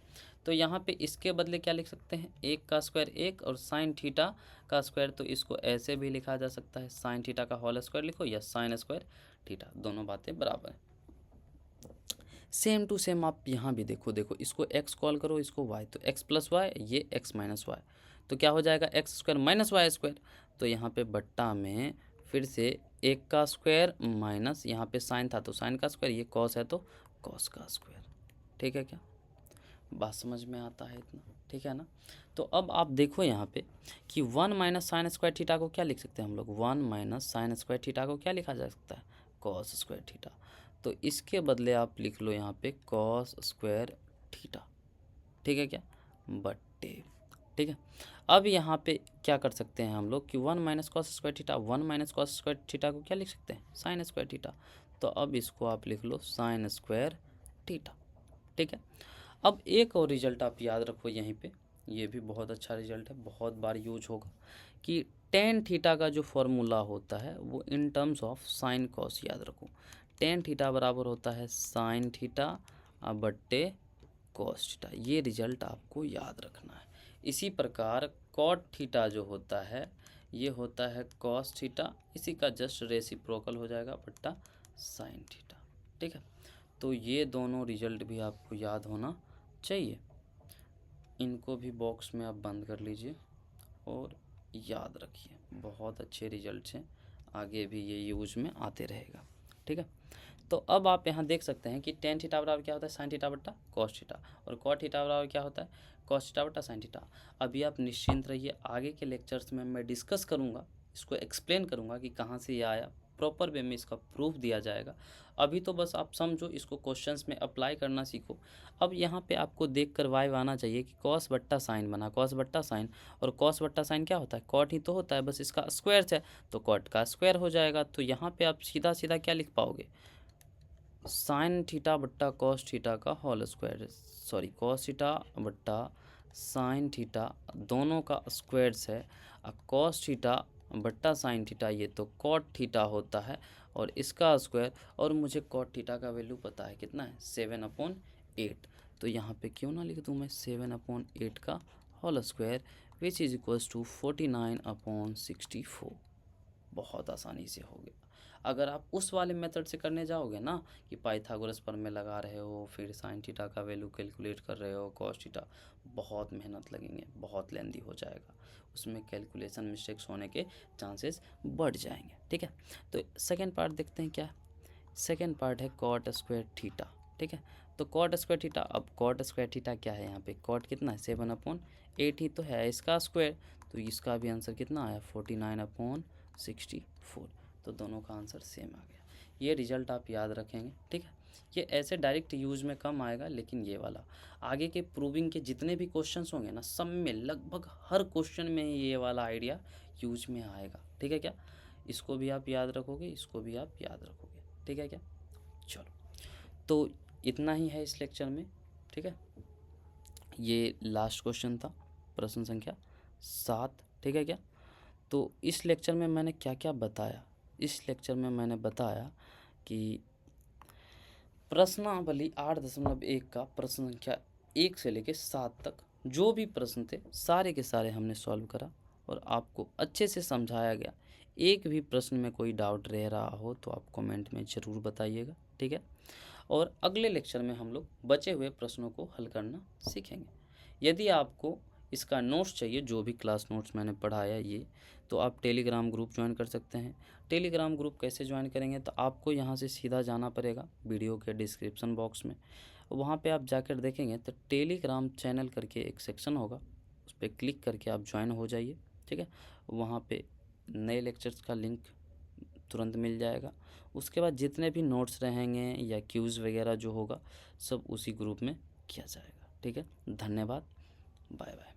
Speaker 1: तो यहाँ पे इसके बदले क्या लिख सकते हैं, 1 का स्क्वायर 1 और साइन थीटा का स्क्वायर, तो इसको ऐसे भी लिखा जा सकता है, साइन थीटा का होल स्क्वायर लिखो या साइन स्क्वायर थीटा, दोनों बातें बराबर हैं। सेम टू सेम आप यहाँ भी देखो, इसको x कॉल करो, इसको y, तो x प्लस वाई, ये x माइनस वाई, तो क्या हो जाएगा x square minus Y square. तो यहाँ पे बट्टा में फिर से 1 का स्क्वायर माइनस, यहाँ पे साइन था तो साइन का स्क्वायर, ये कॉस है तो कॉस का स्क्वायर, ठीक है क्या, बात समझ में आता है इतना, ठीक है ना। तो अब आप देखो यहाँ पे कि 1 माइनस साइन स्क्वायर थीटा को क्या लिख सकते हैं हम लोग, 1 माइनस साइन स्क्वायर थीटा को क्या लिखा जा सकता है, कॉस स्क्वायर थीटा। तो इसके बदले आप लिख लो यहाँ पे कॉस स्क्वायर थीटा, ठीक है क्या, बट्टे, ठीक है। अब यहाँ पे क्या कर सकते हैं हम लोग कि 1 minus cos square theta, 1 minus cos square theta को क्या लिख सकते हैं, साइन स्क्वायर थीटा। तो अब इसको आप लिख लो साइन स्क्वायर थीटा, ठीक है। अब एक और रिजल्ट आप याद रखो यहीं पे, ये भी बहुत अच्छा रिजल्ट है, बहुत बार यूज होगा, कि टेन थीटा का जो फॉर्मूला होता है वो in terms of sine cos याद रखो। टेन थीटा बराबर होता है साइन थीटा बट्टे कॉस थीटा। ये रिजल्ट आपको याद रखना है। इसी प्रकार कॉट थीटा जो होता है ये होता है कॉस थीटा, इसी का जस्ट रेसिप्रोकल हो जाएगा बट्टा साइन थीटा। ठीक है, तो ये दोनों रिजल्ट भी आपको याद होना चाहिए। इनको भी बॉक्स में आप बंद कर लीजिए और याद रखिए, बहुत अच्छे रिजल्ट्स हैं, आगे भी ये यूज में आते रहेगा। ठीक है, तो अब आप यहाँ देख सकते हैं कि टेन थीटा बराबर क्या होता है साइन थीटा बट्टा कॉस थीटा, और कॉट थीटा बराबर क्या होता है कॉस थीटा बट्टा साइन थीटा। अभी आप निश्चिंत रहिए, आगे के लेक्चर्स में मैं डिस्कस करूँगा, इसको एक्सप्लेन करूँगा कि कहाँ से ये आया, प्रॉपर वे में इसका प्रूफ दिया जाएगा। अभी तो बस आप समझो, इसको क्वेश्चंस में अप्लाई करना सीखो। अब यहाँ पे आपको देख कर वाइव आना चाहिए कि कॉस बट्टा साइन बना, कॉस बट्टा साइन, और कॉस बट्टा साइन क्या होता है कॉट ही तो होता है, बस इसका स्क्वायर है तो कॉट का स्क्वायर हो जाएगा। तो यहाँ पे आप सीधा सीधा क्या लिख पाओगे, साइन थीटा बट्टा कॉस थीटा का whole square, sorry cos theta बट्टा साइन थीटा दोनों का स्क्वायर्स है, कॉस थीटा बट्टा साइन थीटा ये तो कॉट थीटा होता है और इसका स्क्वायर, और मुझे कॉट थीटा का वैल्यू पता है कितना है 7/8। तो यहाँ पे क्यों ना लिख दूँ मैं 7/8 का whole square which is equals to 49/64। बहुत आसानी से हो गया। अगर आप उस वाले मेथड से करने जाओगे ना कि पाइथागोरस पर में लगा रहे हो, फिर साइन थीटा का वैल्यू कैलकुलेट कर रहे हो, कॉस थीटा, बहुत मेहनत लगेंगे, बहुत लेंदी हो जाएगा, उसमें कैलकुलेशन मिस्टेक्स होने के चांसेस बढ़ जाएंगे। ठीक है, तो सेकेंड पार्ट देखते हैं क्या। सेकेंड पार्ट है कॉट स्क्वायर थीटा। ठीक है, तो कॉट स्क्वायर थीटा, अब कॉट स्क्वायर थीटा क्या है, यहाँ पे कॉट कितना है 7/8 ही तो है इसका स्क्वायर, तो इसका भी आंसर कितना आया 49/64। तो दोनों का आंसर सेम आ गया। ये रिजल्ट आप याद रखेंगे। ठीक है, ये ऐसे डायरेक्ट यूज में कम आएगा, लेकिन ये वाला आगे के प्रूविंग के जितने भी क्वेश्चंस होंगे ना, सब में लगभग हर क्वेश्चन में ये वाला आइडिया यूज में आएगा। ठीक है क्या, इसको भी आप याद रखोगे, इसको भी आप याद रखोगे। ठीक है क्या, चलो तो इतना ही है इस लेक्चर में। ठीक है, ये लास्ट क्वेश्चन था, प्रश्न संख्या 7। ठीक है क्या, तो इस लेक्चर में मैंने क्या क्या बताया, इस लेक्चर में मैंने बताया कि प्रश्नावली 8.1 का प्रश्न संख्या 1 से लेकर 7 तक जो भी प्रश्न थे सारे के सारे हमने सॉल्व करा और आपको अच्छे से समझाया गया। एक भी प्रश्न में कोई डाउट रह रहा हो तो आप कमेंट में ज़रूर बताइएगा। ठीक है, और अगले लेक्चर में हम लोग बचे हुए प्रश्नों को हल करना सीखेंगे। यदि आपको इसका नोट्स चाहिए, जो भी क्लास नोट्स मैंने पढ़ाया ये, तो आप टेलीग्राम ग्रुप ज्वाइन कर सकते हैं। टेलीग्राम ग्रुप कैसे ज्वाइन करेंगे, तो आपको यहाँ से सीधा जाना पड़ेगा वीडियो के डिस्क्रिप्शन बॉक्स में, वहाँ पे आप जाकर देखेंगे तो टेलीग्राम चैनल करके एक सेक्शन होगा, उस पर क्लिक करके आप ज्वाइन हो जाइए। ठीक है, वहाँ पे नए लेक्चर्स का लिंक तुरंत मिल जाएगा। उसके बाद जितने भी नोट्स रहेंगे या क्यूज़ वगैरह जो होगा सब उसी ग्रुप में किया जाएगा। ठीक है, धन्यवाद, बाय बाय।